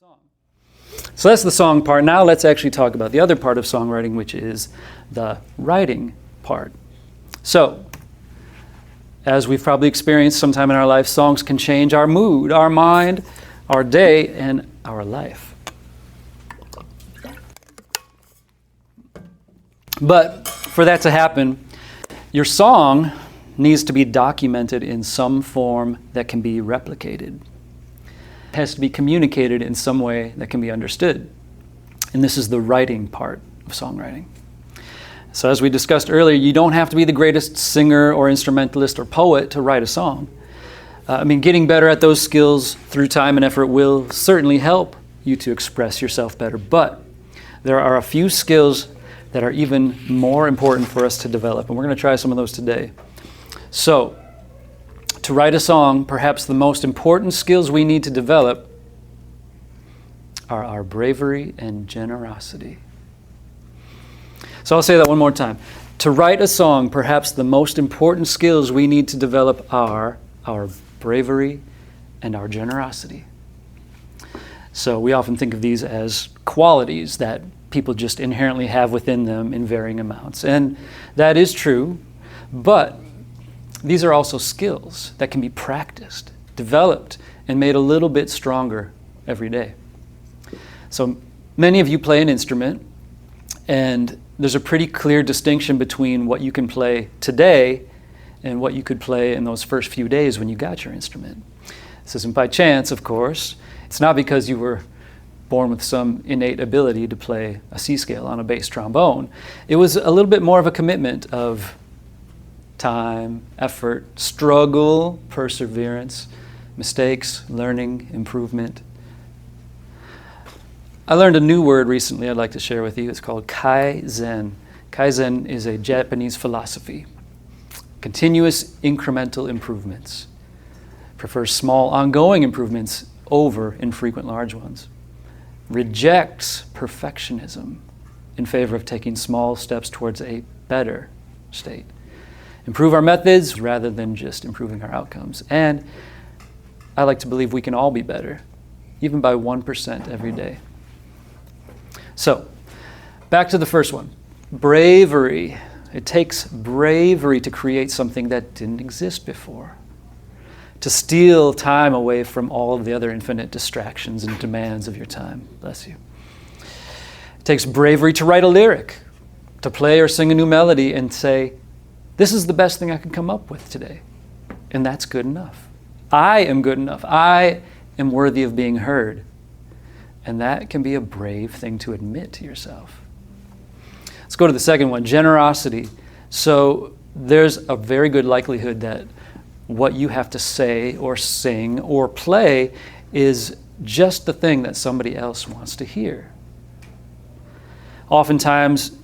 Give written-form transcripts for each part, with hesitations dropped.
Song. So that's the song part. Now let's actually talk about the other part of songwriting, which is the writing part. So, as we've probably experienced sometime in our life, songs can change our mood, our mind, our day, and our life. But for that to happen, your song needs to be documented in some form that can be replicated. It has to be communicated in some way that can be understood. And this is the writing part of songwriting. So as we discussed earlier, you don't have to be the greatest singer or instrumentalist or poet to write a song. Getting better at those skills through time and effort will certainly help you to express yourself better. But there are a few skills that are even more important for us to develop, and we're going to try some of those today. So, to write a song, perhaps the most important skills we need to develop are our bravery and generosity. So I'll say that one more time. To write a song, perhaps the most important skills we need to develop are our bravery and our generosity. So we often think of these as qualities that people just inherently have within them in varying amounts. And that is true, but these are also skills that can be practiced, developed, and made a little bit stronger every day. So many of you play an instrument, and there's a pretty clear distinction between what you can play today and what you could play in those first few days when you got your instrument. This isn't by chance, of course. It's not because you were born with some innate ability to play a C scale on a bass trombone. It was a little bit more of a commitment of time, effort, struggle, perseverance, mistakes, learning, improvement. I learned a new word recently I'd like to share with you. It's called Kaizen. Kaizen is a Japanese philosophy. Continuous incremental improvements. Prefers small ongoing improvements over infrequent large ones. Rejects perfectionism in favor of taking small steps towards a better state. Improve our methods rather than just improving our outcomes. And I like to believe we can all be better, even by 1% every day. So, back to the first one. Bravery. It takes bravery to create something that didn't exist before. To steal time away from all of the other infinite distractions and demands of your time. Bless you. It takes bravery to write a lyric, to play or sing a new melody and say, this is the best thing I can come up with today. And that's good enough. I am good enough. I am worthy of being heard. And that can be a brave thing to admit to yourself. Let's go to the second one, generosity. So there's a very good likelihood that what you have to say or sing or play is just the thing that somebody else wants to hear. Oftentimes,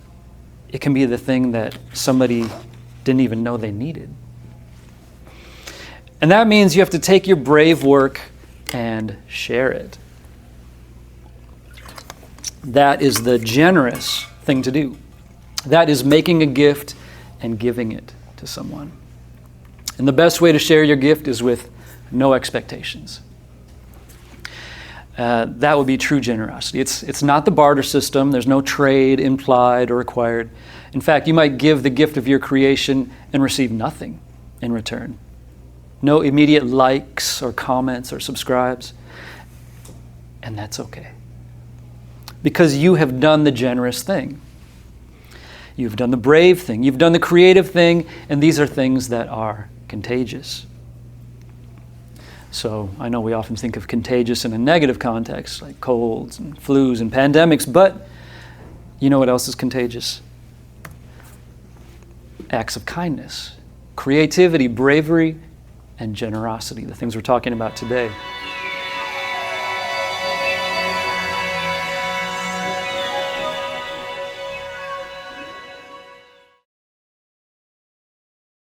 it can be the thing that somebody didn't even know they needed. And that means you have to take your brave work and share it. That is the generous thing to do. That is making a gift and giving it to someone. And the best way to share your gift is with no expectations. That would be true generosity. It's not the barter system. There's no trade implied or required. In fact, you might give the gift of your creation and receive nothing in return. No immediate likes or comments or subscribes. And that's okay. Because you have done the generous thing. You've done the brave thing. You've done the creative thing. And these are things that are contagious. So I know we often think of contagious in a negative context, like colds and flus and pandemics, but you know what else is contagious? Acts of kindness, creativity, bravery, and generosity, the things we're talking about today.